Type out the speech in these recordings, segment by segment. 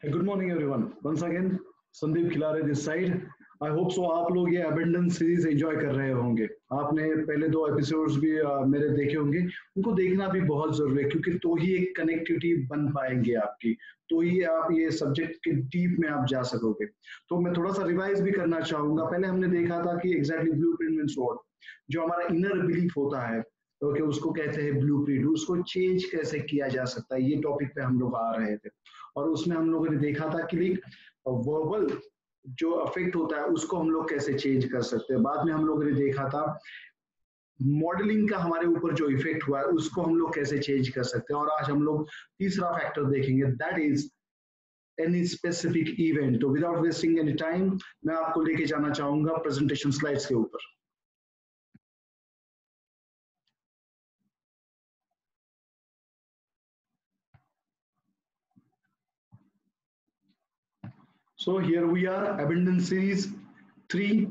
Hey, good morning everyone. Once again, Sandeep Khilare this side. I hope so आप लोग ये abundance series enjoy कर रहे होंगे. आपने पहले 2 एपिसोड्स भी मेरे देखे होंगे. उनको देखना भी बहुत जरूरी है क्योंकि तो ही एक कनेक्टिविटी बन पाएंगे आपकी, तो ही आप ये सब्जेक्ट के डीप में आप जा सकोगे. तो मैं थोड़ा सा रिवाइज भी करना चाहूंगा. पहले हमने देखा था कि एग्जैक्टली ब्लूप्रिंट मींस व्हाट. जो हमारा इनर बिलीफ होता है, ओके, उसको कहते हैं ब्लूप्रिंट. उसको चेंज कैसे किया जा सकता है, ये टॉपिक पे हम लोग आ रहे थे. और उसमें हम लोगों ने देखा था कि वर्बल जो अफेक्ट होता है उसको हम लोग कैसे चेंज कर सकते हैं. बाद में हम लोगों ने देखा था मॉडलिंग का हमारे ऊपर जो इफेक्ट हुआ है उसको हम लोग कैसे चेंज कर सकते हैं. और आज हम लोग तीसरा फैक्टर देखेंगे, that is any specific event. तो विदाउट वेस्टिंग एनी टाइम मैं आपको लेके जाना चाहूंगा प्रेजेंटेशन स्लाइड्स के ऊपर. So here we are, Abundance Series 3.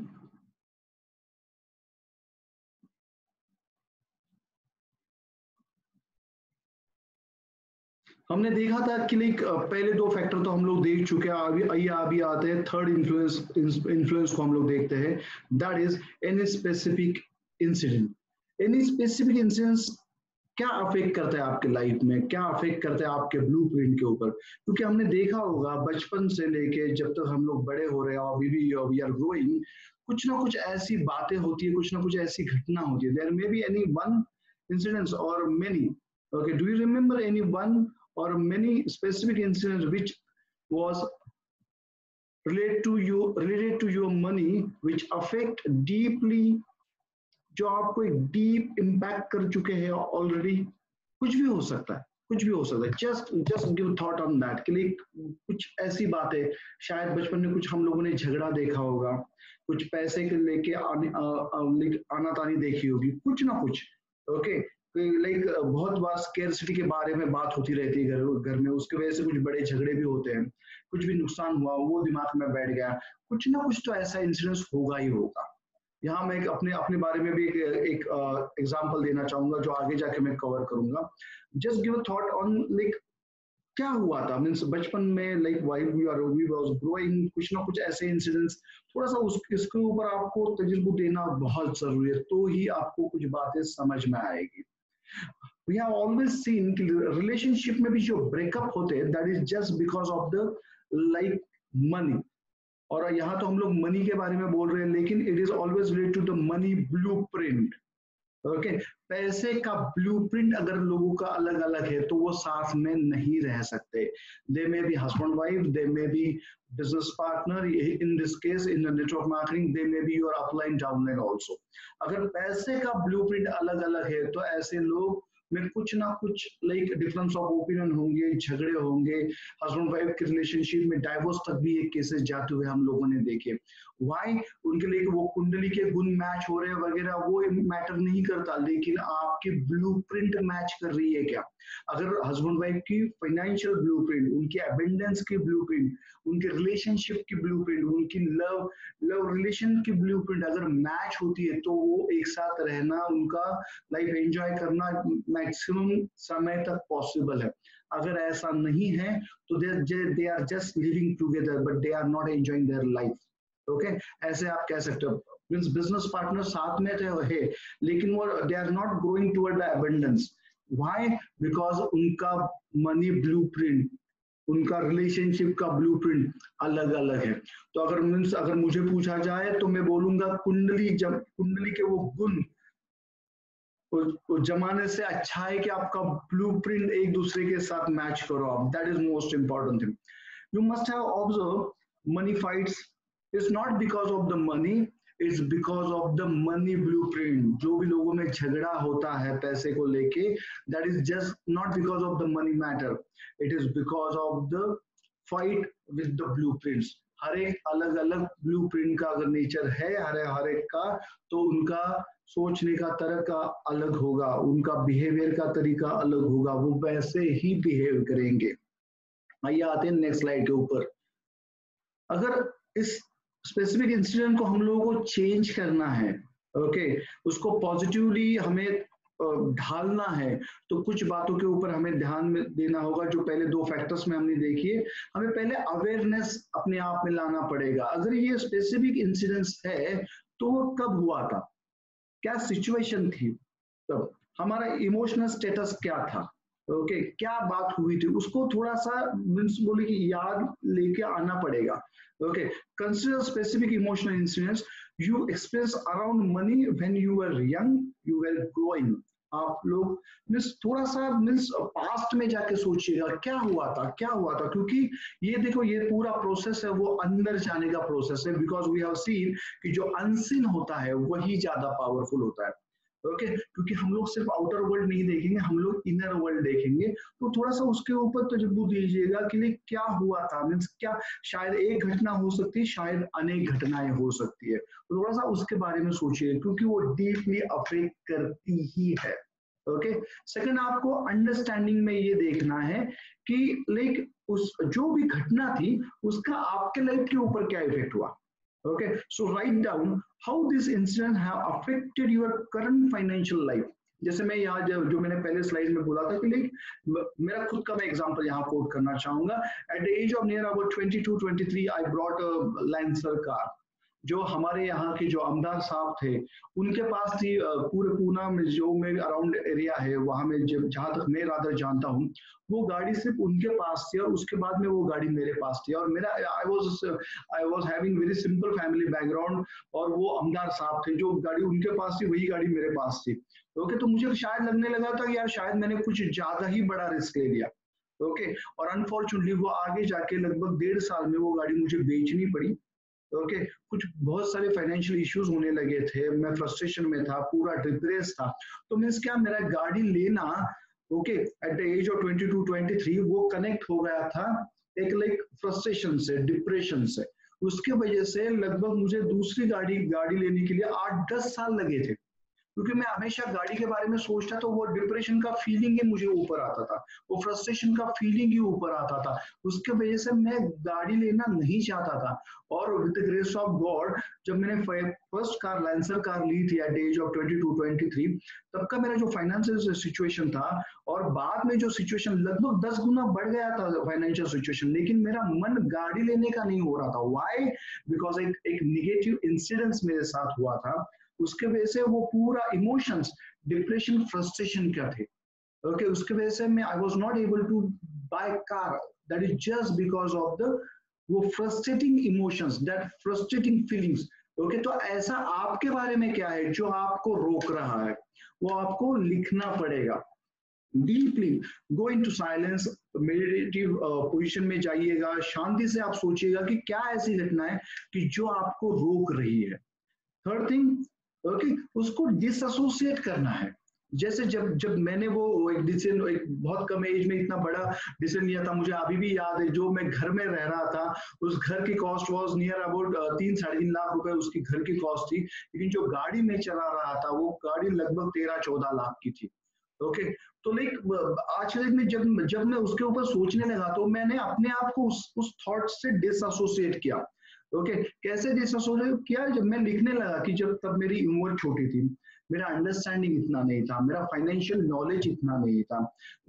हमने देखा था कि पहले 2 फैक्टर तो हम लोग देख चुके हैं. अभी आते हैं थर्ड इन्फ्लुएंस को हम लोग देखते हैं. That is any specific incident. Any specific incidence क्या अफेक्ट करता है आपके लाइफ में, क्या अफेक्ट करता है आपके ब्लूप्रिंट के ऊपर. क्योंकि हमने देखा होगा बचपन से लेके जब तक हम लोग बड़े हो रहे हैं, अभी भी वी आर ग्रोइंग, कुछ ना कुछ ऐसी बातें होती है, कुछ ना कुछ ऐसी घटना होती है. There may be any one incidents और many. Okay, do you remember any one or many specific incidents which was related to your money which affect deeply, जो आपको एक डीप इम्पैक्ट कर चुके हैं ऑलरेडी. कुछ भी हो सकता है, कुछ भी हो सकता है. Just give thought on that कि कुछ ऐसी बातें, शायद बचपन में कुछ हम लोगों ने झगड़ा देखा होगा, कुछ पैसे के लेके आना तानी देखी होगी, कुछ ना कुछ. ओके, बहुत बार स्केर्सिटी के बारे में बात होती रहती है घर में, उसकी वजह से कुछ बड़े झगड़े भी होते हैं. कुछ भी नुकसान हुआ वो दिमाग में बैठ गया, कुछ ना कुछ तो ऐसा इंसिडेंस होगा ही होगा. यहाँ मैं अपने बारे में भी एक एग्जांपल देना चाहूंगा जो आगे जाके मैं कवर करूंगा. Just give a thought on क्या हुआ था मीन्स बचपन में, व्हाइल वी वाज ग्रोइंग, कुछ ना कुछ ऐसे इंसिडेंट्स. थोड़ा सा इसके ऊपर आपको तजुर्बा देना बहुत जरूरी है, तो ही आपको कुछ बातें समझ में आएगी. We have always seen कि रिलेशनशिप में भी जो ब्रेकअप होते हैं that is just because of the money. और यहाँ तो हम लोग मनी के बारे में बोल रहे हैं, लेकिन it is always related to the money blueprint. Okay, पैसे का ब्लूप्रिंट अगर लोगों का अलग अलग है तो वो साथ में नहीं रह सकते. They may be husband wife, they may be business partner. In this case in the network marketing they may be your upline downline also. अगर पैसे का ब्लूप्रिंट अलग अलग है तो ऐसे लोग में कुछ ना कुछ डिफरेंस ऑफ ओपिनियन होंगे, झगड़े होंगे. हस्बैंड वाइफ के रिलेशनशिप में डाइवोर्स तक भी ये केसेस जाते हुए हम लोगों ने देखे. वाई? उनके लिए वो कुंडली के गुण मैच हो रहे हैं वगैरह, वो मैटर नहीं करता, लेकिन आपकी ब्लूप्रिंट मैच कर रही है क्या. अगर हस्बैंड वाइफ की फाइनेंशियल ब्लूप्रिंट, उनकी अबेंडेंस की ब्लूप्रिंट, उनके रिलेशनशिप की ब्लूप्रिंट, उनकी लव रिलेशन की ब्लूप्रिंट अगर मैच होती है तो वो एक साथ रहना, उनका लाइफ एंजॉय करना मैक्सिमम समय तक पॉसिबल है. अगर ऐसा नहीं है तो they are just living together but they are not enjoying their life. Okay, ऐसे आप कह सकते हो. मींस बिजनेस पार्टनर साथ में तो है लेकिन वो they are not growing toward the abundance. Why? Because उनका मनी ब्लूप्रिंट, उनका रिलेशनशिप का ब्लूप्रिंट अलग अलग है. तो अगर मुझे पूछा जाए तो मैं बोलूंगा कुंडली के वो गुण जमाने से अच्छा है कि आपका ब्लूप्रिंट एक दूसरे के साथ मैच करो आप. That is most important thing. You must have observe money fights is not because of the money, it's because of the money blueprint. जो भी लोगों में झगड़ा होता है पैसे को लेके, that is just not because of the money matter, it is because of the fight with the blueprints. हर एक अलग अलग ब्लूप्रिंट का अगर नेचर है हर एक का, तो उनका सोचने का तरीका अलग होगा, उनका बिहेवियर का तरीका अलग होगा, वो वैसे ही बिहेव करेंगे. आइए आते हैं नेक्स्ट स्लाइड के ऊपर. अगर इस स्पेसिफिक इंसिडेंट को हम लोगों को चेंज करना है, ओके, उसको पॉजिटिवली हमें ढालना है तो कुछ बातों के ऊपर हमें ध्यान में देना होगा। जो पहले दो फैक्टर्स में हमने देखिए, हमें पहले अवेयरनेस अपने आप में लाना पड़ेगा। अगर ये स्पेसिफिक इंसिडेंस है तो वो कब हुआ था, क्या सिचुएशन थी, तब हमारा इमोशनल स्टेटस क्या था, ओके क्या बात हुई थी, उसको थोड़ा सा मीन्स बोले कि याद लेके आना पड़ेगा। Okay, consider specific emotional incidents you experience around money when you were young, you were growing. आप लोग मीन्स थोड़ा सा मीन्स पास्ट में जाके सोचिएगा क्या हुआ था, क्या हुआ था, क्योंकि ये देखो ये पूरा प्रोसेस है वो अंदर जाने का प्रोसेस है। बिकॉज वी हैव सीन कि जो अनसीन होता है वही ज्यादा पावरफुल होता है। ओके क्योंकि हम लोग सिर्फ आउटर वर्ल्ड नहीं देखेंगे, हम लोग इनर वर्ल्ड देखेंगे। तो थोड़ा सा उसके ऊपर तजुर्बा दीजिएगा कि लिए क्या हुआ था, मीन्स क्या शायद एक घटना हो सकती है, शायद अनेक घटनाएं हो सकती है। तो थोड़ा सा उसके बारे में सोचिए क्योंकि वो डीपली अफेक्ट करती ही है। ओके, सेकंड आपको अंडरस्टैंडिंग में ये देखना है कि लाइक उस जो भी घटना थी उसका आपके लाइफ के ऊपर क्या इफेक्ट हुआ। Okay, so write down how this incident have affected your current financial life. जैसे मैं यहाँ जो मैंने पहले स्लाइड में बोला था कि लाइक मेरा खुद का मैं एग्जांपल यहाँ कोट करना चाहूंगा। At the age of near about 22-23 I brought a Lancer car. जो हमारे यहाँ के जो आमदार साहब थे उनके पास थी। पूरे पूना में जो में अराउंड एरिया है वहां में जहां तक मैं रादर जानता हूँ वो गाड़ी सिर्फ उनके पास थी और उसके बाद में वो गाड़ी मेरे पास थी। और मेरा I was having very simple family background और वो आमदार साहब थे, जो गाड़ी उनके पास थी वही गाड़ी मेरे पास थी। ओके, तो मुझे शायद लगने लगा था कि यार शायद मैंने कुछ ज्यादा ही बड़ा रिस्क ले लिया। ओके, और अनफॉर्चुनेटली वो आगे जाके लगभग 1.5 साल में वो गाड़ी मुझे बेचनी पड़ी। ओके, कुछ बहुत सारे फाइनेंशियल इश्यूज होने लगे थे, मैं फ्रस्ट्रेशन में था, पूरा डिप्रेस था। तो मीन्स क्या मेरा गाड़ी लेना okay at the age of 22-23 वो कनेक्ट हो गया था एक लाइक फ्रस्ट्रेशन से, डिप्रेशन से। उसके वजह से लगभग मुझे दूसरी गाड़ी लेने के लिए 8-10 साल लगे थे, क्योंकि मैं हमेशा गाड़ी के बारे में सोचता तो वो डिप्रेशन का फीलिंग ही मुझे ऊपर आता था, वो फ्रस्ट्रेशन का फीलिंग ही ऊपर आता था। उसके वजह से मैं गाड़ी लेना नहीं चाहता था। और with the grace of God जब मैंने फर्स्ट कार लैंसर कार ली थी एट द एज ऑफ 22-23 तब का मेरा जो फाइनेंशियल सिचुएशन था और बाद में जो सिचुएशन लगभग 10 गुना बढ़ गया था फाइनेंशियल सिचुएशन, लेकिन मेरा मन गाड़ी लेने का नहीं हो रहा था। व्हाई? बिकॉज एक निगेटिव इंसिडेंस मेरे साथ हुआ था, उसके वजह से वो पूरा इमोशंस डिप्रेशन फ्रस्ट्रेशन क्या थे। ओके, उसके वजह से मैं I was not able to buy car, that is just because of the वो frustrating emotions, that frustrating feelings. Okay, तो ऐसा आपके बारे में क्या है जो आपको रोक रहा है, वो आपको लिखना पड़ेगा। Deeply go into silence, meditative position में जाइएगा, शांति से आप सोचिएगा कि क्या ऐसी घटना है कि जो आपको रोक रही है। थर्ड थिंग ओके, उसको डिसएसोसिएट करना है। जैसे जब मैंने वो एक डिसीजन एक बहुत कम एज में इतना बड़ा डिसीजन लिया था, मुझे अभी भी याद है। जो मैं घर में रह रहा था उस घर की cost was near about 3-3.5 lakh रुपए उसकी घर की कॉस्ट थी, लेकिन जो गाड़ी में चला रहा था वो गाड़ी लगभग 13-14 लाख की थी। ओके, तो लाइक आज के दिन जब मैं उसके ऊपर सोचने लगा तो मैंने अपने आप को उस थॉट से डिसएसोसिएट किया। ओके, कैसे डिसएसोसिएट किया? जब मैं लिखने लगा कि जब तब मेरी उम्र छोटी थी, मेरा अंडरस्टैंडिंग इतना नहीं था, मेरा फाइनेंशियल नॉलेज इतना नहीं था,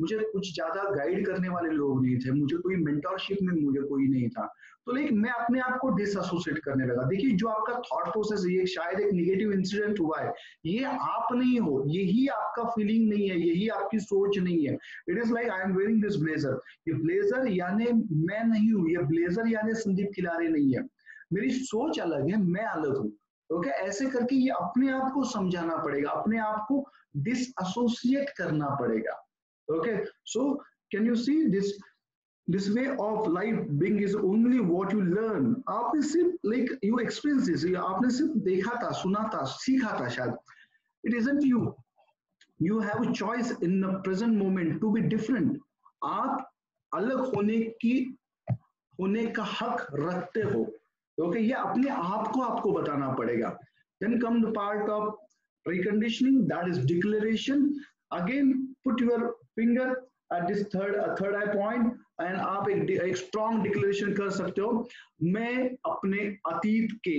मुझे कुछ ज्यादा गाइड करने वाले लोग नहीं थे, मुझे कोई मेंटरशिप में मुझे कोई नहीं था। तो लाइक मैं अपने आप को डिसएसोसिएट करने लगा। देखिए जो आपका थॉट प्रोसेस है, ये शायद एक नेगेटिव इंसिडेंट हुआ है, ये आप नहीं हो, यही आपका फीलिंग नहीं है, यही आपकी सोच नहीं है। It is like I am wearing this blazer, ये ब्लेजर यानी मैं नहीं हूँ, ये ब्लेजर यानी संदीप खिलारे नहीं है, मेरी सोच अलग है, मैं अलग हूँ। ओके, ऐसे करके ये अपने आप को समझाना पड़ेगा, अपने आप को डिसएसोसिएट करना पड़ेगा। Okay, so can you see this way of life being is only what you learn. आपने सिर्फ लाइक यू एक्सपीरियंस दिस, आपने सिर्फ देखा था, सुना था, सीखा था शायद। It isn't you, you have a choice in the present moment to be different. आप अलग होने का हक रखते हो। ओके, ये अपने आप को आपको बताना पड़ेगा। Then come the part of reconditioning, that is declaration. Again put your finger at this third eye point and आप एक स्ट्रॉन्ग डिक्लेरेशन कर सकते हो। मैं अपने अतीत के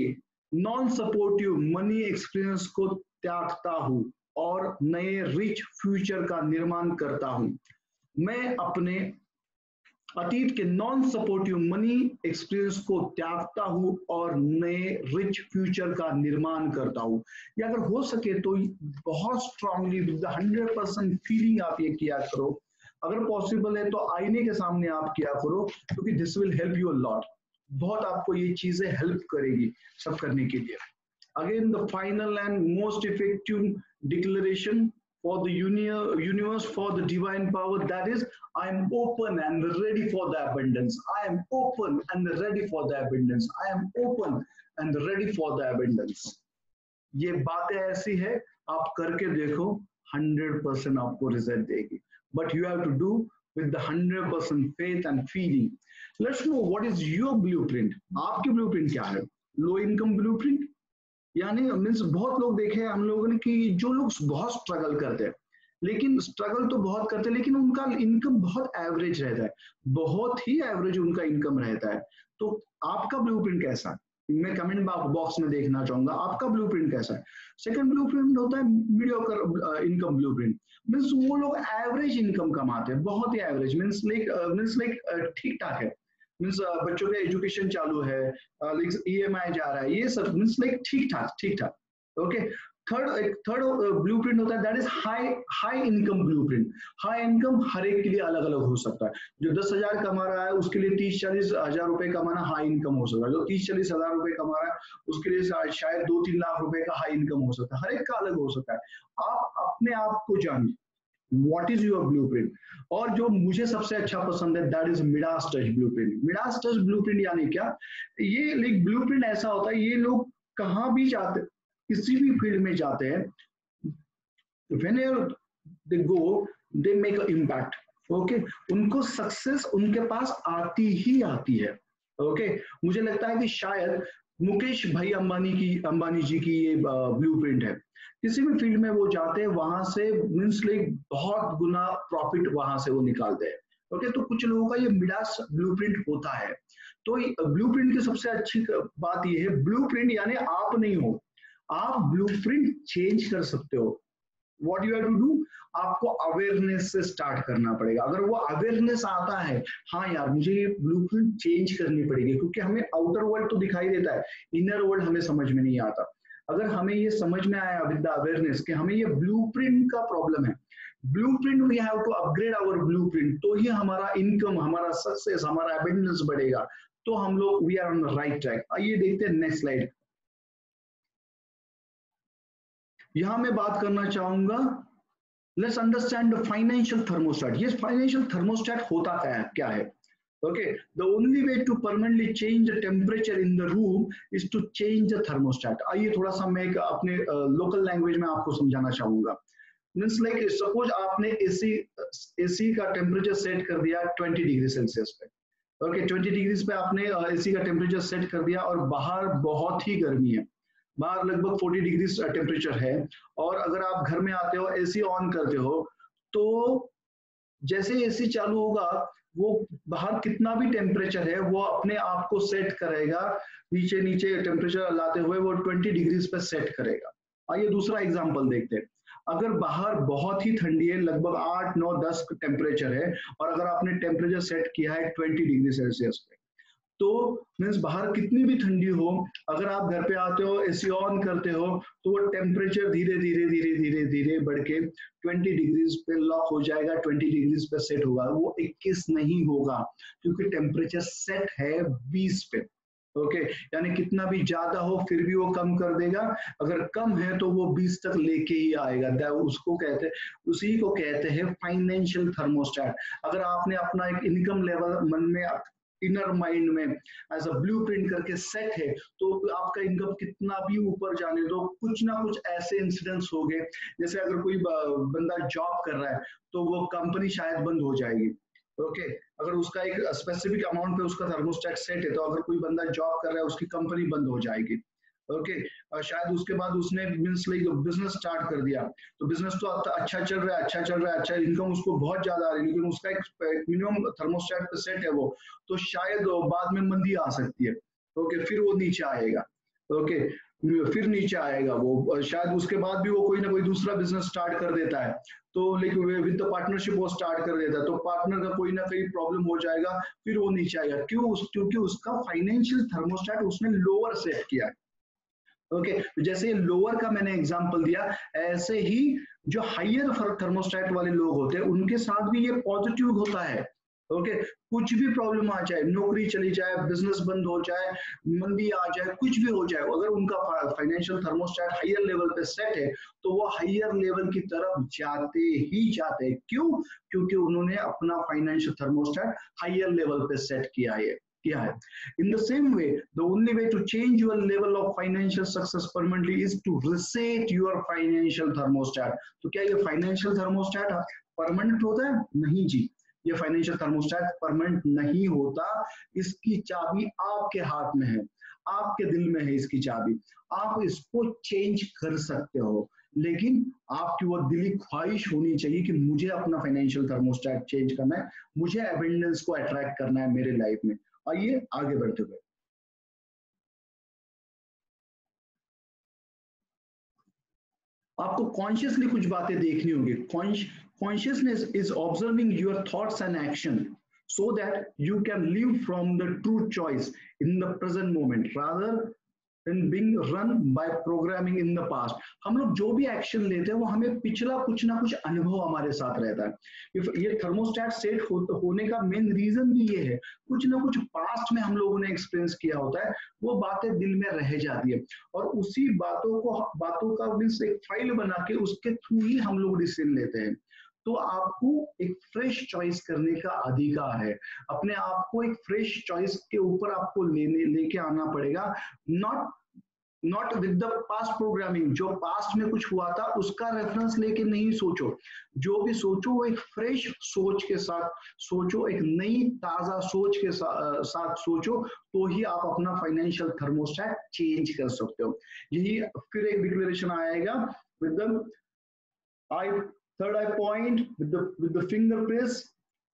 नॉन सपोर्टिव मनी एक्सपीरियंस को त्यागता हूं। और नए रिच फ्यूचर का निर्माण करता हूं। मैं अपने अतीत के नॉन सपोर्टिव मनी एक्सपीरियंस को त्यागता हूं और नए रिच फ्यूचर का निर्माण करता हूं। या अगर हो सके तो बहुत स्ट्रांगली विद 100% फीलिंग आप ये किया करो। अगर पॉसिबल है तो आईने के सामने आप किया करो, क्योंकि this will help you a lot. बहुत आपको ये चीजें हेल्प करेगी सब करने के लिए। Again, the final and most effective declaration for the universe, for the divine power, that is, I am open and ready for the abundance. I am open and ready for the abundance. I am open and ready for the abundance. ये बातें ऐसी है, आप करके देखो, 100% आपको result देगी। But you have to do with the 100% faith and feeling. Let's know what is your blueprint. आपकी blueprint क्या है? Low income blueprint, यानी मीन्स बहुत लोग देखे हैं हम लोगों ने कि जो लोग बहुत स्ट्रगल करते हैं, लेकिन स्ट्रगल तो बहुत करते हैं लेकिन उनका इनकम बहुत एवरेज रहता है, बहुत ही एवरेज उनका इनकम रहता है। तो आपका ब्लूप्रिंट कैसा है? मैं कमेंट बॉक्स में देखना चाहूंगा आपका ब्लूप्रिंट कैसा है। सेकंड ब्लूप्रिंट होता है मीडियोकर इनकम ब्लूप्रिंट, मीन्स वो लोग एवरेज इनकम कमाते हैं, बहुत ही एवरेज, मीन्स लाइक ठीक ठाक है, मीन्स बच्चों का एजुकेशन चालू है, ईएमआई जा रहा है, ये सब मीन्स लाइक ठीक ठाक। ओके, थर्ड ब्लूप्रिंट होता है that is high income blueprint. High income हर एक के लिए अलग अलग हो सकता है। जो 10,000 कमा रहा है उसके लिए 30-40 हजार रुपए कमाना हाई इनकम हो सकता है। जो 30-40 हजार रुपए कमा रहा है उसके लिए शायद 2-3 लाख रुपए का हाई इनकम हो सकता है। हर एक का अलग हो सकता है। आप अपने आप को जानिए, What is your blueprint? और जो मुझे सबसे अच्छा पसंद है that is Midas touch blueprint. Midas touch blueprint यानी क्या? ये लाइक ब्लूप्रिंट ऐसा होता है, ये लोग कहाँ भी जाते, किसी भी फील्ड में जाते हैं, whenever they go they make an impact. Okay, उनको सक्सेस उनके पास आती ही आती है। ओके, मुझे लगता है कि शायद मुकेश भाई अंबानी जी की ये ब्लूप्रिंट है। किसी भी फील्ड में वो जाते हैं वहां से मीन्स लाइक बहुत गुना प्रॉफिट वहां से वो निकालते हैं। ओके, तो कुछ लोगों का ये मिडास ब्लूप्रिंट होता है। तो ब्लूप्रिंट की सबसे अच्छी बात ये है, ब्लूप्रिंट यानी आप नहीं हो, आप ब्लूप्रिंट चेंज कर सकते हो। What you have to do, आपको अवेयरनेस से स्टार्ट करना पड़ेगा। अगर वो अवेयरनेस आता है, हाँ यार मुझे ये ब्लूप्रिंट चेंज करनी पड़ेगी, क्योंकि हमें आउटर वर्ल्ड तो दिखाई देता है, इनर वर्ल्ड हमें समझ में नहीं आता। अगर हमें ये समझ में आया विद द अवेयरनेस कि हमें ये ब्लूप्रिंट का प्रॉब्लम है, blueprint we have to upgrade our blueprint, तो ही हमारा इनकम, हमारा सक्सेस, हमारा एबिंडेंस बढ़ेगा, तो हम लोग we are on the right track. आइए देखते हैं नेक्स्ट स्लाइड। यहां मैं बात करना चाहूंगा, let's understand the financial thermostat. ये फाइनेंशियल थर्मोस्टेट होता क्या है? Okay, the only way to permanently change the temperature in the room is to change the thermostat. आइए थोड़ा सा मैं अपने लोकल लैंग्वेज में आपको समझाना चाहूंगा। मीन्स लाइक सपोज आपने एसी का टेम्परेचर सेट कर दिया 20 डिग्री सेल्सियस पे। ओके, 20 डिग्री पे आपने एसी का टेम्परेचर सेट कर दिया और बाहर बहुत ही गर्मी है, बाहर लगभग 40 डिग्री टेम्परेचर है, और अगर आप घर में आते हो एसी ऑन करते हो, तो जैसे एसी चालू होगा वो बाहर कितना भी टेम्परेचर है वो अपने आप को सेट करेगा, नीचे नीचे टेम्परेचर लाते हुए वो 20 डिग्रीज पे सेट करेगा। आइए दूसरा एग्जांपल देखते हैं। अगर बाहर बहुत ही ठंडी है, लगभग 8, 9, 10 टेम्परेचर है, और अगर आपने टेम्परेचर सेट किया है 20 डिग्री सेल्सियस पे, तो मीन्स बाहर कितनी भी ठंडी हो, अगर आप घर पे आते हो एसी ऑन करते हो तो वो टेम्परेचर धीरे धीरे धीरे धीरे धीरे बढ़ के 20 डिग्रीज पे लॉक हो जाएगा, 20 डिग्रीज पे सेट होगा। वो 21 नहीं होगा क्योंकि टेम्परेचर सेट है 20 पे। ओके, यानी कितना भी ज्यादा हो फिर भी वो कम कर देगा, अगर कम है तो वो 20 तक लेके ही आएगा। उसको कहते हैं, उसी को कहते हैं फाइनेंशियल थर्मोस्टेट। अगर आपने अपना एक इनकम लेवल मन में इनर माइंड में एज अ ब्लूप्रिंट करके सेट है, तो आपका इनकम कितना भी ऊपर जाने दो, कुछ ना कुछ ऐसे इंसिडेंट्स हो गए, जैसे अगर कोई बंदा जॉब कर रहा है तो वो कंपनी शायद बंद हो जाएगी। ओके, अगर उसका एक स्पेसिफिक अमाउंट पे उसका थर्मोस्टेट सेट है, तो अगर कोई बंदा जॉब कर रहा है उसकी कंपनी बंद हो जाएगी। ओके, शायद उसके बाद उसने मीन्स लाइक बिजनेस स्टार्ट कर दिया, तो बिजनेस तो अच्छा चल रहा है, अच्छा इनकम उसको बहुत ज्यादा आ रही है, लेकिन उसका एक मिनिमम थर्मोस्टेट पे सेट है वो, तो शायद बाद में मंदी आ सकती है। ओके, फिर वो नीचे आएगा। ओके, फिर नीचे आएगा वो, शायद उसके बाद भी वो कोई ना कोई दूसरा बिजनेस स्टार्ट कर देता है, तो लेकिन विद द पार्टनरशिप वो स्टार्ट कर देता है, तो पार्टनर का कोई ना कोई प्रॉब्लम हो जाएगा, फिर वो नीचे आएगा। क्यों? क्योंकि उसका फाइनेंशियल थर्मोस्टेट उसने लोअर सेट किया है। ओके जैसे लोअर का मैंने एग्जांपल दिया, ऐसे ही जो हायर थर्मोस्टेट वाले लोग होते हैं उनके साथ भी ये पॉजिटिव होता है। ओके कुछ भी प्रॉब्लम आ जाए, नौकरी चली जाए, बिजनेस बंद हो जाए, मंदी आ जाए, कुछ भी हो जाए, अगर उनका फाइनेंशियल थर्मोस्टेट हायर लेवल पे सेट है तो वो हायर लेवल की तरफ जाते ही जाते हैं। क्यों? क्योंकि उन्होंने अपना फाइनेंशियल थर्मोस्टेट हायर लेवल पे सेट किया है। In the same way, the only way to change your level of financial success permanently is to reset your financial thermostat. तो क्या ये फाइनेंशियल थर्मोस्टेट परमानेंट होता है? नहीं जी, ये फाइनेंशियल थर्मोस्टेट परमानेंट नहीं होता। इसकी चाबी आपके हाथ में है, आपके दिल में है इसकी चाबी। आप इसको चेंज कर सकते हो, लेकिन आपकी वो दिली ख्वाहिश होनी चाहिए कि मुझे अपना फाइनेंशियल थर्मोस्टेट चेंज करना है, मुझे एबंडेंस को अट्रैक्ट करना है मेरे लाइफ में। आइए आगे बढ़ते हुए, आपको कॉन्शियसली कुछ बातें देखनी होगी। Consciousness is observing your thoughts and action so that you can live from the true choice in the present moment rather than being run by programming in the past। हम लोग जो भी एक्शन लेते हैं वो हमें पिछला कुछ ना कुछ अनुभव हमारे साथ रहता है। ये थर्मोस्टेट सेट होने का मेन रीजन भी ये है, कुछ ना कुछ पास्ट में हम लोगों ने एक्सपीरियंस किया होता है, वो बातें दिल में रह जाती है, और उसी बातों का मीन्स एक फाइल बना के उसके थ्रू ही हम लोग डिसीजन लेते हैं। तो आपको एक फ्रेश चॉइस करने का अधिकार है, अपने आप को एक फ्रेश चॉइस के ऊपर आपको लेके आना पड़ेगा। Not with the past programming, जो पास्ट में कुछ हुआ था उसका रेफरेंस लेके नहीं सोचो, जो भी सोचो वो एक फ्रेश सोच के साथ सोचो, एक नई ताजा सोच के साथ सोचो, तो ही आप अपना फाइनेंशियल थर्मोस्टेट चेंज कर सकते हो। यही फिर एक डिक्लेरेशन आएगा with the third eye point with the finger press.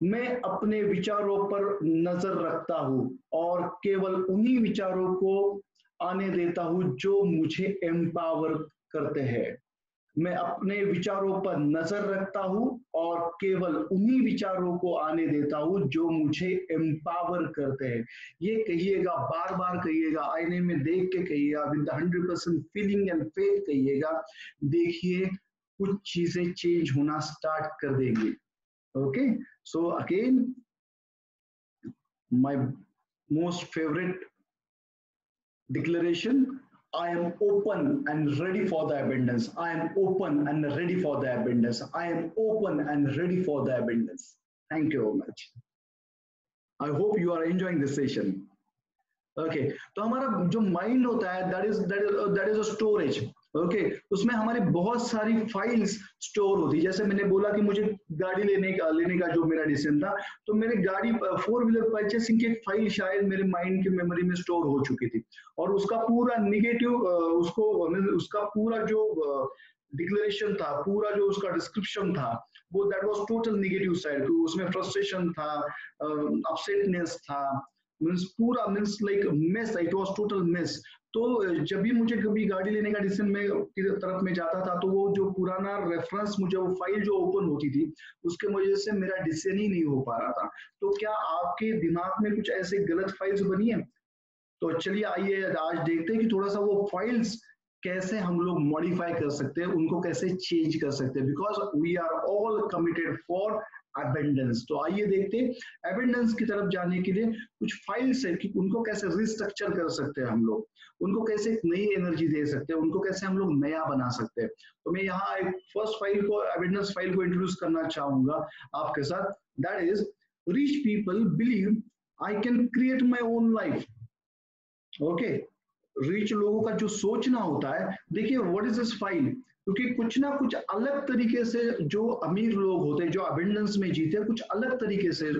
मैं अपने विचारों पर नजर रखता हूं और केवल उन्हीं विचारों को आने देता हूं जो मुझे एम्पावर करते हैं। मैं अपने विचारों पर नजर रखता हूं और केवल उन्हीं विचारों को आने देता हूं जो मुझे एम्पावर करते हैं। ये कहिएगा, बार बार कहिएगा, आईने में देख के कहिएगा, विद 100% फीलिंग एंड फेथ कहिएगा। देखिए कुछ चीजें चेंज होना स्टार्ट कर देंगी। Okay so again my most favourite declaration, I am open and ready for the abundance. I am open and ready for the abundance. I am open and ready for the abundance. Thank you very much. I hope you are enjoying this session. Okay तो हमारा जो mind होता है that is a storage. Okay उसमें हमारी बहुत सारी files store होती है। जैसे मैंने बोला कि मुझे गाड़ी लेने का जो मेरा डिसीजन था, तो मेरे गाड़ी 4 व्हीलर परचेसिंग की एक फाइल शायद मेरे माइंड की मेमोरी में स्टोर हो चुकी थी, और उसका पूरा निगेटिव उसका पूरा जो डिक्लेरेशन था, पूरा जो उसका डिस्क्रिप्शन था, वो that was total negative side. उसमें फ्रस्ट्रेशन था, अपसेटनेस था, पूरा like mess, it was total mess. तो जब भी मुझे कभी गाड़ी लेने का डिसीजन में की तरफ में जाता था, तो वो जो पुराना रेफरेंस, मुझे वो फाइल जो ओपन होती थी, उसके वजह से मेरा डिसीजन ही नहीं हो पा रहा था। तो क्या आपके दिमाग में कुछ ऐसे गलत फाइल्स बनी है? तो चलिए आइए आज देखते हैं कि थोड़ा सा वो फाइल्स कैसे हम लोग मॉडिफाई कर सकते हैं, उनको कैसे चेंज कर सकते हैं, because we are all committed for abundance. तो आइए देखते हैं एबंडेंस की तरफ जाने के लिए कुछ फाइल्स है कि उनको कैसे रिस्ट्रक्चर कर सकते हैं हम लोग, उनको कैसे एक नई एनर्जी दे सकते हैं, उनको कैसे हम लोग नया बना सकते हैं। तो मैं यहाँ एक फर्स्ट फाइल को, एबंडेंस फाइल को इंट्रोड्यूस करना चाहूंगा आपके साथ। That is rich people believe I can create my own life. Okay rich लोगों का जो सोचना होता है, देखिए व्हाट इज दिस फाइल, क्योंकि कुछ ना कुछ अलग तरीके से जो अमीर लोग होते हैं, जो अबंडेंस में जीते हैं, कुछ अलग तरीके से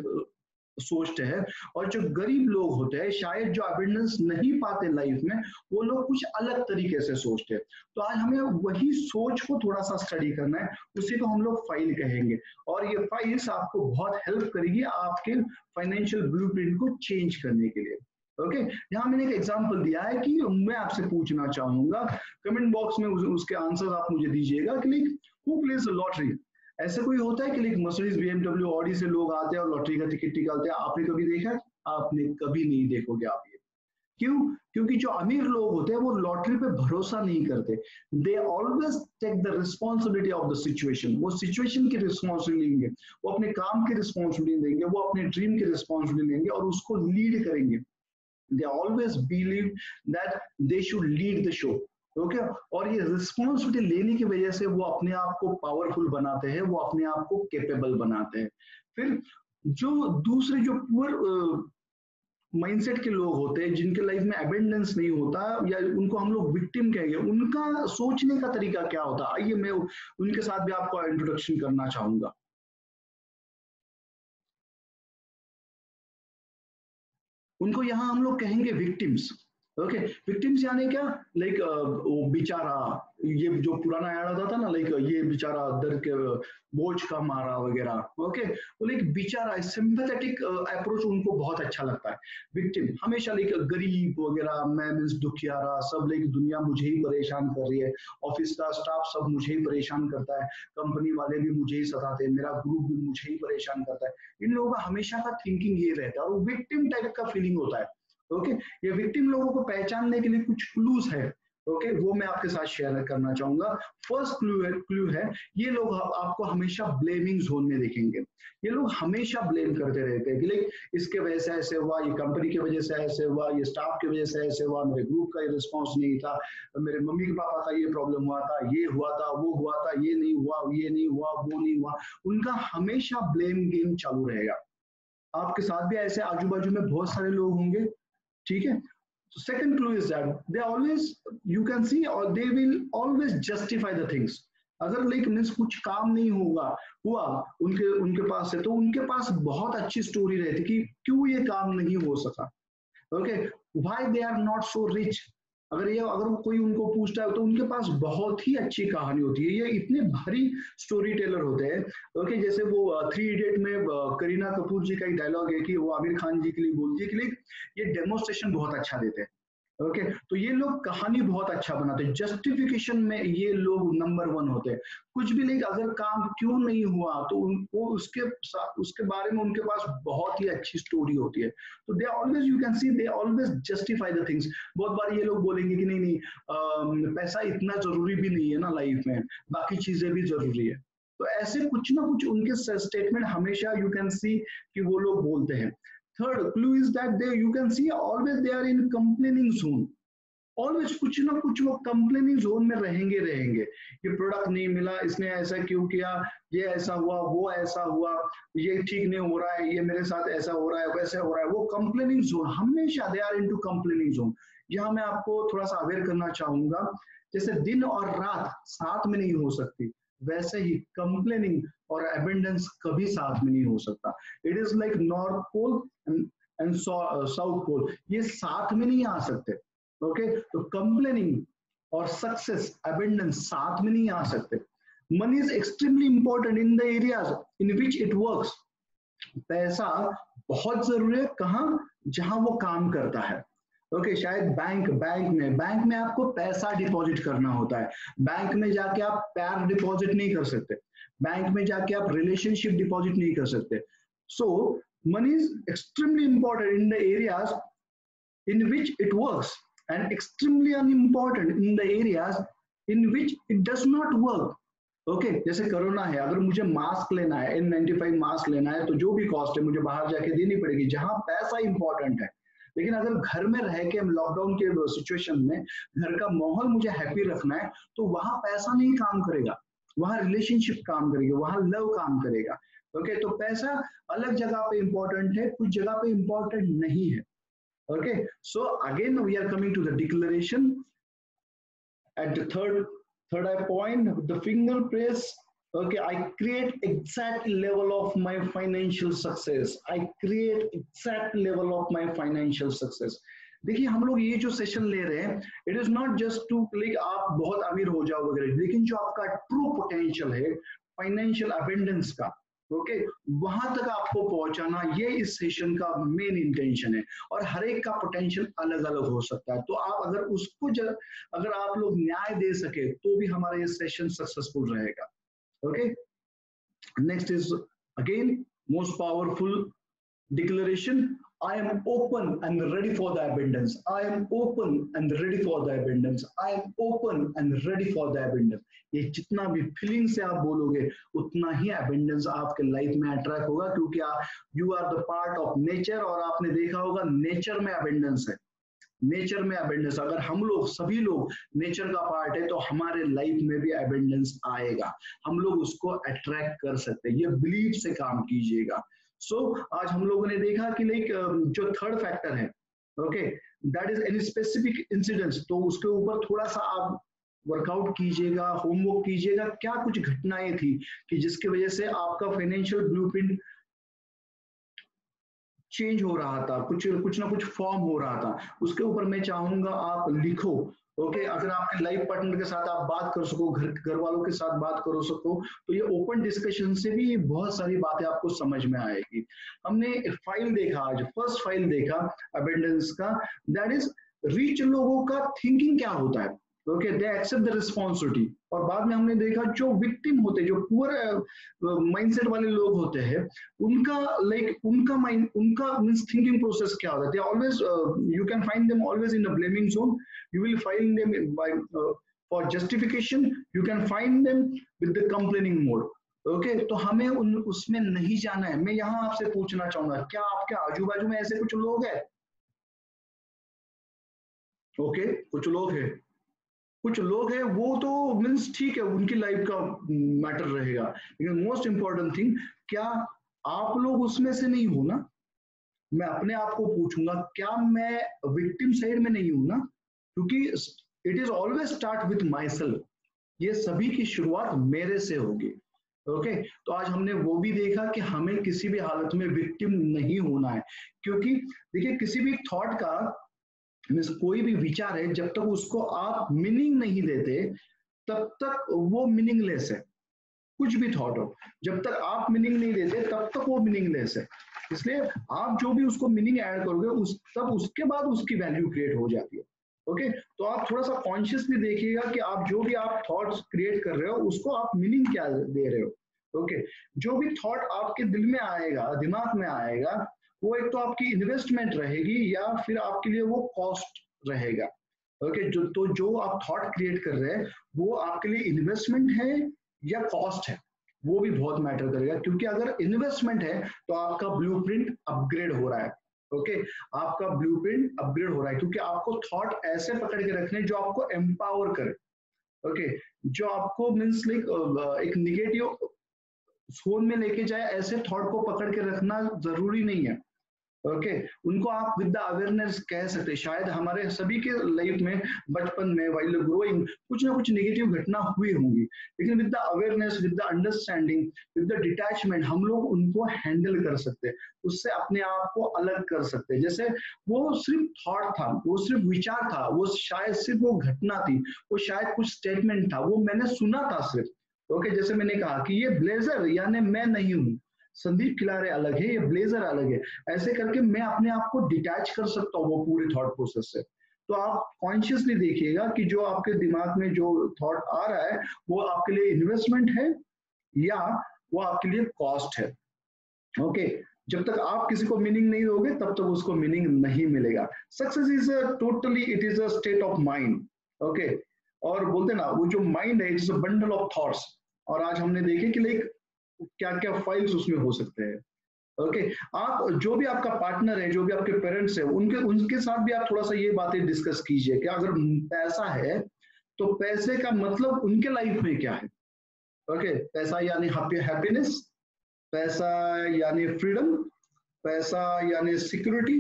सोचते हैं, और जो गरीब लोग होते हैं, शायद जो अबंडेंस नहीं पाते लाइफ में, वो लोग कुछ अलग तरीके से सोचते हैं। तो आज हमें वही सोच को थोड़ा सा स्टडी करना है, उसी को हम लोग फाइल कहेंगे, और ये फाइल्स आपको बहुत हेल्प करेगी आपके फाइनेंशियल ब्लूप्रिंट को चेंज करने के लिए। ओके यहाँ मैंने एक एग्जांपल दिया है कि मैं आपसे पूछना चाहूंगा, कमेंट बॉक्स में उसके आंसर आप मुझे दीजिएगा कि लाइक हु प्लेज लॉटरी। ऐसा कोई होता है कि लाइक मर्सिडीज बीएमडब्ल्यू ऑडी से लोग आते हैं और लॉटरी का टिकट निकालते हैं? आपने कभी देखा है? आपने कभी नहीं देखोगे आप ये। क्यों? क्योंकि जो अमीर लोग होते हैं वो लॉटरी पे भरोसा नहीं करते। They always take the responsibility of the situation. वो सिचुएशन की रिस्पॉन्सिबिलिटी लेंगे, वो अपने काम की रिस्पॉन्सिबिलिटी लेंगे, वो अपने ड्रीम की रिस्पॉन्सिबिलिटी लेंगे और उसको लीड करेंगे। They always believe that they should lead the show. Okay और ये रिस्पॉन्सिबिलिटी लेने की वजह से वो अपने आप को पावरफुल बनाते हैं, वो अपने आप को कैपेबल बनाते हैं। फिर जो दूसरे जो पुअर माइंडसेट के लोग होते हैं, जिनके लाइफ में अबेंडेंस नहीं होता या उनको हम लोग विक्टिम कहेंगे, उनका सोचने का तरीका क्या होता है? आइए मैं उनके साथ भी आपको इंट्रोडक्शन करना चाहूंगा। उनको यहाँ हम लोग कहेंगे विक्टिम्स। ओके विक्टिम्स यानी क्या? लाइक वो बेचारा, ये जो पुराना ऐड आता था ना, लाइक ये बेचारा दर्द के बोझ का मारा वगैरह। ओके वो लाइक बेचारा सिंपैथेटिक अप्रोच उनको बहुत अच्छा लगता है। विक्टिम हमेशा लाइक गरीब वगैरह, मैं मीन्स दुखियारा, सब लाइक दुनिया मुझे ही परेशान कर रही है, ऑफिस का स्टाफ सब मुझे ही परेशान करता है, कंपनी वाले भी मुझे ही सताते हैं, मेरा ग्रुप भी मुझे ही परेशान करता है। इन लोगों का हमेशा का थिंकिंग ये रहता है और विक्टिम टाइप का फीलिंग होता है। ओके ये विक्टिम लोगों को पहचानने के लिए कुछ क्लूज है। ओके वो मैं आपके साथ शेयर करना चाहूंगा। फर्स्ट क्लू है ये लोग आपको हमेशा ब्लेमिंग जोन में देखेंगे। ये लोग हमेशा ब्लेम करते रहते हैं कि लाइक इसके वजह से ऐसे हुआ, ये कंपनी की वजह से ऐसे हुआ, ये स्टाफ की वजह से ऐसे हुआ, मेरे ग्रुप का ये रिस्पॉन्स नहीं था, मेरे मम्मी पापा का ये प्रॉब्लम हुआ था, ये हुआ था, वो हुआ था, ये नहीं हुआ, ये नहीं हुआ, वो नहीं हुआ। उनका हमेशा ब्लेम गेम चालू रहेगा। आपके साथ भी ऐसे आजू बाजू में बहुत सारे लोग होंगे, ठीक है? So second clue is that they always, you can see, or they will always justify the things. अगर लाइक मीन्स कुछ काम नहीं हुआ उनके उनके पास से, तो उनके पास बहुत अच्छी स्टोरी रहती कि क्यों ये काम नहीं हो सका। Okay why they are not so rich. अगर कोई उनको पूछता है तो उनके पास बहुत ही अच्छी कहानी होती है। ये इतने भारी स्टोरी टेलर होते हैं। ओके जैसे वो 3 इडियट में करीना कपूर जी का एक डायलॉग है कि वो आमिर खान जी के लिए बोलती है कि ये डेमोन्स्ट्रेशन बहुत अच्छा देते हैं। ओके तो ये लोग कहानी बहुत अच्छा बनाते हैं, जस्टिफिकेशन में ये लोग नंबर 1 होते हैं। कुछ भी लाइक अगर काम क्यों नहीं हुआ तो उनको उसके बारे में उनके पास बहुत ही अच्छी स्टोरी होती है। तो they always, you can see, they always justify the things. बहुत बार ये लोग बोलेंगे कि नहीं नहीं पैसा इतना जरूरी भी नहीं है ना लाइफ में, बाकी चीजें भी जरूरी है। तो ऐसे कुछ ना कुछ उनके स्टेटमेंट हमेशा यू कैन सी कि वो लोग बोलते हैं। Third clue is that they, you can see, always they are in complaining zone. Always कुछ ना कुछ वो complaining zone में रहेंगे। ये प्रोडक्ट नहीं मिला, इसने ऐसा क्यों किया, ये ऐसा हुआ, वो ऐसा हुआ, ये ठीक नहीं हो रहा है, ये मेरे साथ ऐसा हो रहा है, वैसे हो रहा है। वो complaining zone हमेशा they are into complaining zone। यहाँ मैं आपको थोड़ा सा अवेयर करना चाहूंगा, जैसे दिन और रात साथ में नहीं हो सकती, वैसे ही कंप्लेनिंग और एबेंडेंस कभी साथ में नहीं हो सकता। It is like north pole and south pole, ये साथ में नहीं आ सकते। ओके तो कंप्लेनिंग और सक्सेस, एबेंडेंस साथ में नहीं आ सकते। Money is extremely important in the areas in which it works. पैसा बहुत जरूरी है कहाँ? जहां वो काम करता है। ओके शायद बैंक में आपको पैसा डिपॉजिट करना होता है। बैंक में जाके आप पैर डिपॉजिट नहीं कर सकते, बैंक में जाके आप रिलेशनशिप डिपॉजिट नहीं कर सकते। So money is extremely important in the areas in which it works and extremely unimportant in the areas in which it does not work. Okay जैसे कोरोना है, अगर मुझे मास्क लेना है, N95 मास्क लेना है, तो जो भी कॉस्ट है मुझे बाहर जाके देनी पड़ेगी, जहां पैसा इंपॉर्टेंट है। लेकिन अगर घर में रह के लॉकडाउन के सिचुएशन में घर का माहौल मुझे हैप्पी रखना है, तो वहां पैसा नहीं काम करेगा, वहां रिलेशनशिप काम करेगी, वहां लव काम करेगा। ओके तो पैसा अलग जगह पे इंपॉर्टेंट है, कुछ जगह पे इंपॉर्टेंट नहीं है। Okay so again we are coming to the declaration at the third point, the finger press. Okay, I create exact level of my financial success. I create exact level of my financial success. देखिए हम लोग ये जो session ले रहे हैं, it is not just to click आप बहुत अमीर हो जाओ वगैरह, लेकिन जो आपका ट्रू पोटेंशियल है फाइनेंशियल अबेंडेंस का, ओके, वहां तक आपको पहुंचाना, ये इस सेशन का मेन इंटेंशन है। और हर एक का पोटेंशियल अलग अलग हो सकता है, तो आप अगर उसको अगर आप लोग न्याय दे सके तो भी हमारा ये सेशन सक्सेसफुल रहेगा। Okay, next is again most powerful declaration. I am open and ready for the abundance. I am open and ready for the abundance. I am open and ready for the abundance. ये जितना भी feeling से आप बोलोगे उतना ही abundance आपके life में अट्रैक्ट होगा, क्योंकि you are the part of nature. और आपने देखा होगा नेचर में abundance है, नेचर में abundance। अगर हम लोग सभी लोग नेचर का पार्ट है तो हमारे लाइफ में भी abundance आएगा, हम लोग उसको अट्रैक्ट कर सकते हैं। ये बिलीफ से काम कीजिएगा। आज हम लोगों ने देखा कि लाइक जो थर्ड फैक्टर है, okay, that is any specific incidents, तो उसके ऊपर थोड़ा सा आप वर्कआउट कीजिएगा, होमवर्क कीजिएगा, क्या कुछ घटनाएं थी कि जिसकी वजह से आपका फाइनेंशियल ब्लूप्रिंट चेंज हो रहा था, कुछ ना कुछ फॉर्म हो रहा था, उसके ऊपर मैं चाहूंगा आप लिखो। ओके, अगर आपके लाइफ पार्टनर के साथ आप बात कर सको, घर वालों के साथ बात कर सको, तो ये ओपन डिस्कशन से भी बहुत सारी बातें आपको समझ में आएगी। हमने फाइल देखा, आज फर्स्ट फाइल देखा अबेंडेंस का, दैट इज रिच लोगों का थिंकिंग क्या होता है। Okay, they accept the responsibility. और बाद में हमने देखा जो विक्टिम होते हैं, जो पुअर माइंडसेट वाले लोग होते हैं, उनका उनका माइंड, उनका मींस थिंकिंग प्रोसेस क्या होता है, they always, you can find them always in a blaming zone, you will find them for justification, you can find them with the complaining mode. Okay, तो हमें उसमें नहीं जाना है। मैं यहाँ आपसे पूछना चाहूंगा, क्या आपके आजू बाजू में ऐसे कुछ लोग हैं? ओके, कुछ लोग हैं, कुछ लोग हैं, वो तो मीन्स ठीक है, उनकी लाइफ का मैटर रहेगा, लेकिन मोस्ट इंपॉर्टेंट थिंग, क्या आप लोग उसमें से नहीं हो ना? मैं अपने आप को पूछूंगा, क्या मैं विक्टिम साइड में नहीं हूं ना? क्योंकि it is always start with my self, ये सभी की शुरुआत मेरे से होगी। ओके, तो आज हमने वो भी देखा कि हमें किसी भी हालत में विक्टिम नहीं होना है, क्योंकि देखिए किसी भी थॉट का, कोई भी विचार है, जब तक उसको आप मीनिंग नहीं देते तब तक वो मीनिंगलेस है। कुछ भी थॉट हो, जब तक आप मीनिंग नहीं देते तब तक वो मीनिंगलेस है। इसलिए आप जो भी उसको मीनिंग ऐड करोगे तब उसके बाद उसकी वैल्यू क्रिएट हो जाती है। ओके, तो आप थोड़ा सा कॉन्शियसली देखिएगा कि आप जो भी आप थॉट्स क्रिएट कर रहे हो उसको आप मीनिंग क्या दे रहे हो। ओके, जो भी थॉट आपके दिल में आएगा, दिमाग में आएगा, वो एक तो आपकी इन्वेस्टमेंट रहेगी या फिर आपके लिए वो कॉस्ट रहेगा। ओके, जो आप थॉट क्रिएट कर रहे हैं वो आपके लिए इन्वेस्टमेंट है या कॉस्ट है, वो भी बहुत मैटर करेगा। क्योंकि अगर इन्वेस्टमेंट है तो आपका ब्लूप्रिंट अपग्रेड हो रहा है। ओके, आपका ब्लूप्रिंट अपग्रेड हो रहा है, क्योंकि आपको थॉट ऐसे पकड़ के रखने जो आपको एम्पावर करे। ओके, जो आपको मीन्स लाइक एक निगेटिव फोन में लेके जाए, ऐसे थॉट को पकड़ के रखना जरूरी नहीं है। ओके, उनको आप विद द अवेयरनेस कह सकते हैं। शायद हमारे सभी के लाइफ में बचपन में वाइल ग्रोइंग कुछ ना कुछ नेगेटिव घटना हुई होंगी, लेकिन with the awareness, with the understanding, with the detachment हम लोग उनको हैंडल कर सकते हैं, उससे अपने आप को अलग कर सकते हैं। जैसे वो सिर्फ थॉट था, वो सिर्फ विचार था, वो शायद सिर्फ वो घटना थी, वो शायद कुछ स्टेटमेंट था, वो मैंने सुना था सिर्फ। ओके, जैसे मैंने कहा कि ये ब्लेजर यानी मैं नहीं हूँ, संदीप खिलारे अलग है, ये ब्लेजर अलग है, ऐसे करके मैं अपने आप को डिटैच कर सकता हूँ वो पूरे थॉट प्रोसेस से। तो आप कॉन्शियसली देखिएगा कि जो आपके दिमाग में जो थॉट आ रहा है वो आपके लिए इन्वेस्टमेंट है या वो आपके लिए कॉस्ट है। ओके, जब तक आप किसी को मीनिंग नहीं दोगे तब तक उसको मीनिंग नहीं मिलेगा। Success is totally, it is a state of mind. Okay, और बोलते ना वो जो माइंड है, it is a bundle of thoughts. और आज हमने देखे कि लाइक क्या क्या फाइल्स उसमें हो सकते हैं। ओके, आप जो भी आपका पार्टनर है, जो भी आपके पेरेंट्स है, उनके उनके साथ भी आप थोड़ा सा ये बातें डिस्कस कीजिए कि अगर पैसा है तो पैसे का मतलब उनके लाइफ में क्या है। ओके, पैसा यानी हैप्पीनेस, पैसा यानी फ्रीडम, पैसा यानी सिक्योरिटी,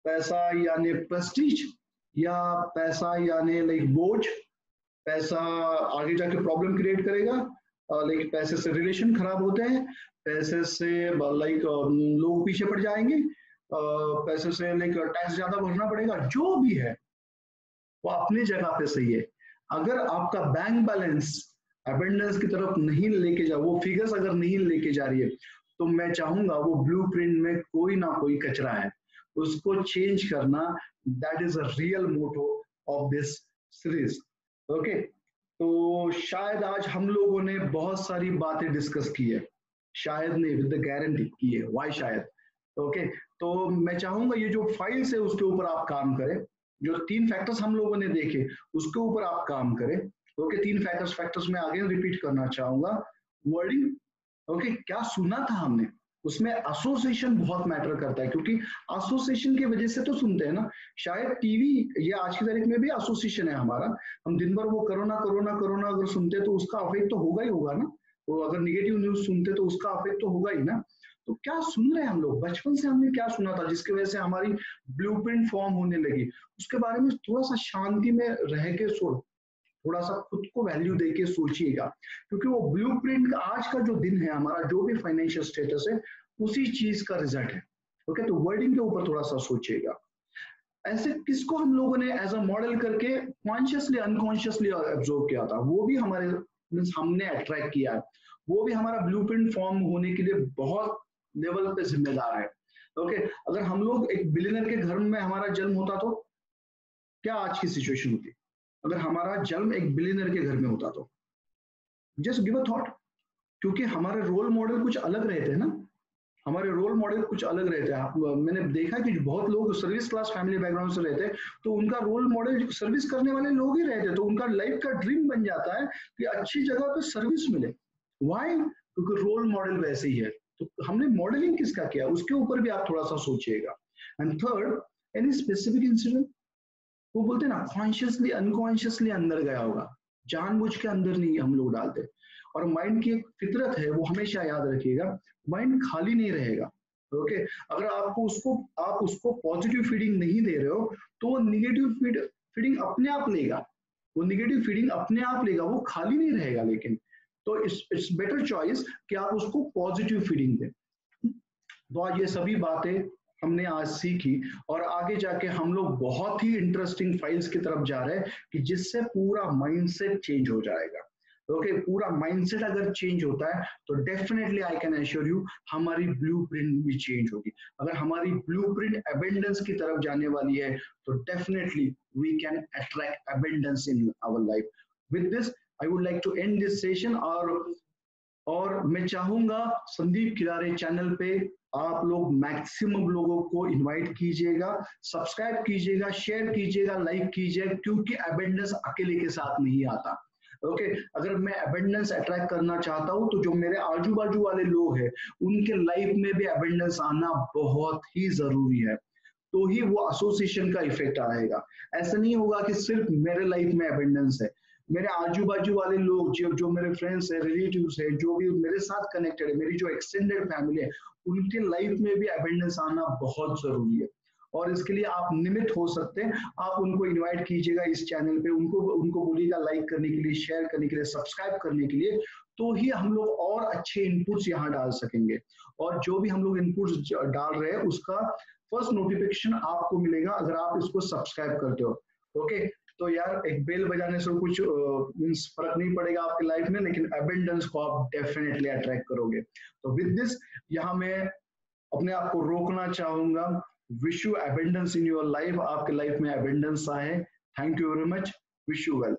पैसा यानी प्रेस्टीज, या पैसा यानी लाइक बोझ, पैसा आगे जाके प्रॉब्लम क्रिएट करेगा, लाइक पैसे से रिलेशन खराब होते हैं, पैसे से लाइक लोग पीछे पड़ जाएंगे, पैसे से लाइक टैक्स ज्यादा भरना पड़ेगा। जो भी है वो अपनी जगह पे सही है। अगर आपका बैंक बैलेंस अबेंडेंस की तरफ नहीं लेके जा, वो फिगर्स अगर नहीं लेके जा रही है, तो मैं चाहूंगा वो ब्लूप्रिंट में कोई ना कोई कचरा है, उसको चेंज करना, that is a real motto of this series. Okay, तो शायद आज हम लोगों ने बहुत सारी बातें डिस्कस की है, शायद नहीं, विद द गारंटी की है, वाई शायद। ओके, तो मैं चाहूंगा ये जो फाइल्स है उसके ऊपर आप काम करें, जो 3 फैक्टर्स हम लोगों ने देखे उसके ऊपर आप काम करें। ओके, 3 फैक्टर्स में आगे रिपीट करना चाहूंगा। वर्डिंग, ओके, क्या सुना था हमने, उसमें एसोसिएशन बहुत मैटर करता है, क्योंकि एसोसिएशन की वजह से तो सुनते हैं ना। शायद टीवी, ये आज की तारीख में भी एसोसिएशन है हमारा, हम दिन भर वो कोरोना कोरोना कोरोना अगर सुनते तो उसका अफेक्ट तो होगा ही होगा ना, वो अगर निगेटिव न्यूज सुनते तो उसका अफेक्ट तो होगा ही ना। तो क्या सुन रहे हैं हम लोग, बचपन से हमने क्या सुना था जिसकी वजह से हमारी ब्लूप्रिंट फॉर्म होने लगी, उसके बारे में थोड़ा सा शांति में रह के थोड़ा सा खुद को वैल्यू देके सोचिएगा, क्योंकि वो ब्लूप्रिंट आज का जो दिन है हमारा, जो भी फाइनेंशियल स्टेटस है, उसी चीज का रिजल्ट है। ओके, तो वर्डिंग के ऊपर थोड़ा सा सोचिएगा। ऐसे किसको हम लोगों ने एज अ मॉडल करके कॉन्शियसली अनकॉन्शियसली ऑब्जर्व किया था, वो भी हमारे हमने अट्रैक्ट किया है, वो भी हमारा ब्लूप्रिंट फॉर्म होने के लिए बहुत लेवल पे जिम्मेदार है। ओके, अगर हम लोग एक बिलियनर के घर में हमारा जन्म होता तो क्या आज की सिचुएशन होती, अगर हमारा जन्म एक बिलियनर के घर में होता तो? जस्ट गिव अ थॉट, क्योंकि हमारे रोल मॉडल कुछ अलग रहते हैं ना, हमारे रोल मॉडल कुछ अलग रहते हैं। मैंने देखा कि बहुत लोग सर्विस क्लास फैमिली बैकग्राउंड से रहते हैं, तो उनका रोल मॉडल सर्विस करने वाले लोग ही रहते हैं, तो उनका लाइफ का ड्रीम बन जाता है कि अच्छी जगह पे सर्विस मिले। व्हाई? क्योंकि रोल मॉडल वैसे ही है। तो हमने मॉडलिंग किसका किया, उसके ऊपर भी आप थोड़ा सा सोचिएगा। And third, any specific incident, वो बोलते हैं ना कॉन्शियसली अनकॉन्शियसली अंदर गया होगा, जानबूझ के अंदर नहीं हम लोग डालते। और माइंड की एक फितरत है, वो हमेशा याद रखिएगा, माइंड खाली नहीं रहेगा। ओके, अगर आप उसको पॉजिटिव फीडिंग नहीं दे रहे हो तो वो निगेटिव फीडिंग अपने आप लेगा, वो निगेटिव फीडिंग अपने आप लेगा, वो खाली नहीं रहेगा। लेकिन तो इट्स बेटर चॉइस कि आप उसको पॉजिटिव फीडिंग दें। तो आज ये सभी बातें हमने आज सीखी, और आगे जाके हम लोग बहुत ही इंटरेस्टिंग फाइल्स की तरफ जा रहे हैं कि जिससे पूरा माइंडसेट चेंज हो जाएगा। ओके, पूरा माइंडसेट अगर चेंज होता है तो definitely I can assure you हमारी ब्लूप्रिंट भी चेंज होगी। अगर हमारी ब्लूप्रिंट अबेंडेंस की तरफ जाने वाली है तो definitely we can attract abundance in our life. With this I would like to end this session, और मैं चाहूंगा संदीप किरारे चैनल पे आप लोग मैक्सिमम लोगों को इनवाइट कीजिएगा, सब्सक्राइब कीजिएगा, शेयर कीजिएगा, लाइक कीजिएगा, क्योंकि अबेंडेंस अकेले के साथ नहीं आता। ओके, अगर मैं अबेंडेंस अट्रैक्ट करना चाहता हूं तो जो मेरे आजू बाजू वाले लोग हैं उनके लाइफ में भी अबेंडेंस आना बहुत ही जरूरी है, तो ही वो एसोसिएशन का इफेक्ट आएगा। ऐसा नहीं होगा कि सिर्फ मेरे लाइफ में अबेंडेंस है, मेरे आजू बाजू वाले लोग जो मेरे फ्रेंड्स है, रिलेटिव्स है, जो भी मेरे साथ कनेक्टेड है, मेरी जो एक्सटेंडेड फैमिली है, उनके लाइफ में भी अबेंडेंस आना बहुत जरूरी है। और इसके लिए आप निमित्त हो सकते हैं, आप उनको इनवाइट कीजिएगा इस चैनल पे, उनको बोलिएगा लाइक करने के लिए, शेयर करने के लिए, सब्सक्राइब करने के लिए, तो ही हम लोग और अच्छे इनपुट्स यहाँ डाल सकेंगे। और जो भी हम लोग इनपुट्स डाल रहे हैं उसका फर्स्ट नोटिफिकेशन आपको मिलेगा अगर आप इसको सब्सक्राइब करते हो। ओके, तो यार एक बेल बजाने से कुछ मींस फर्क नहीं पड़ेगा आपकी लाइफ में, लेकिन अबेंडेंस को आप डेफिनेटली अट्रैक्ट करोगे। तो विद दिस यहाँ मैं अपने आप को रोकना चाहूंगा। Wish you abundance in your life, आपके लाइफ में अबेंडेंस आए। Thank you very much, wish you well.